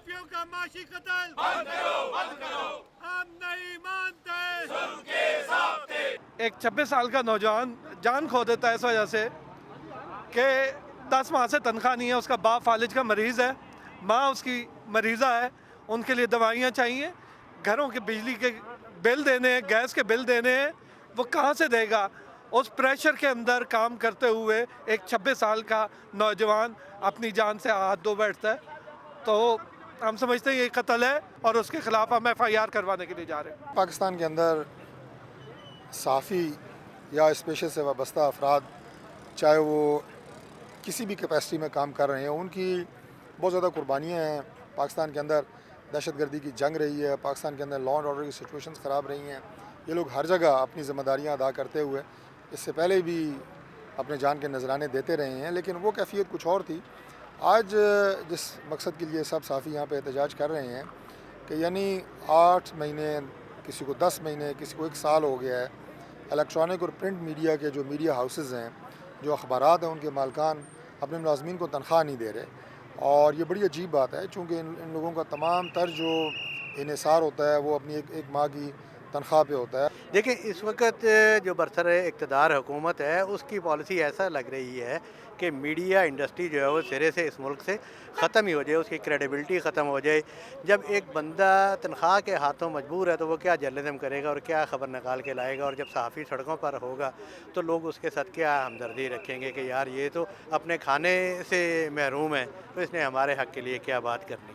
صحافیوں کا معاشی قتل بند کرو ہم نہیں مانتے ظلم کے ضابطے۔ ایک 26 سال کا نوجوان جان کھو دیتا ہے اس وجہ سے کہ 10 ماہ سے تنخواہ نہیں ہے، اس کا باپ فالج کا مریض ہے، ماں اس کی مریضہ ہے، ان کے لیے دوائیاں چاہیے، گھروں کے بجلی کے بل دینے ہیں، گیس کے بل دینے ہیں، وہ کہاں سے دے گا؟ اس پریشر کے اندر کام کرتے ہوئے ایک 26 سال کا نوجوان اپنی جان سے ہاتھ دھو بیٹھتا ہے۔ تو ہم سمجھتے ہیں یہ قتل ہے اور اس کے خلاف ہم FIR کروانے کے لیے جا رہے ہیں۔ پاکستان کے اندر صحافی یا اس پیشے سے وابستہ افراد چاہے وہ کسی بھی کیپیسٹی میں کام کر رہے ہیں، ان کی بہت زیادہ قربانیاں ہیں۔ پاکستان کے اندر دہشت گردی کی جنگ رہی ہے، پاکستان کے اندر لا اینڈ آرڈر کی سچویشنز خراب رہی ہیں، یہ لوگ ہر جگہ اپنی ذمہ داریاں ادا کرتے ہوئے اس سے پہلے بھی اپنے جان کے نذرانے دیتے رہے ہیں، لیکن وہ کیفیت کچھ اور تھی۔ آج جس مقصد کے لیے سب صحافی یہاں پہ احتجاج کر رہے ہیں کہ یعنی 8 مہینے، کسی کو 10 مہینے، کسی کو 1 سال ہو گیا ہے، الیکٹرانک اور پرنٹ میڈیا کے جو میڈیا ہاؤسز ہیں، جو اخبارات ہیں، ان کے مالکان اپنے ملازمین کو تنخواہ نہیں دے رہے، اور یہ بڑی عجیب بات ہے چونکہ ان لوگوں کا تمام تر جو انحصار ہوتا ہے وہ اپنی ایک ماہ کی تنخواہ پہ ہوتا ہے۔ دیکھیں اس وقت جو برسر اقتدار حکومت ہے اس کی پالیسی ایسا لگ رہی ہے کہ میڈیا انڈسٹری جو ہے وہ سرے سے اس ملک سے ختم ہی ہو جائے، اس کی کریڈیبلٹی ختم ہو جائے۔ جب ایک بندہ تنخواہ کے ہاتھوں مجبور ہے تو وہ کیا جرنلزم کرے گا اور کیا خبر نکال کے لائے گا، اور جب صحافی سڑکوں پر ہوگا تو لوگ اس کے ساتھ کیا ہمدردی رکھیں گے کہ یار یہ تو اپنے کھانے سے محروم ہے تو اس نے ہمارے حق کے لیے کیا بات کرنی۔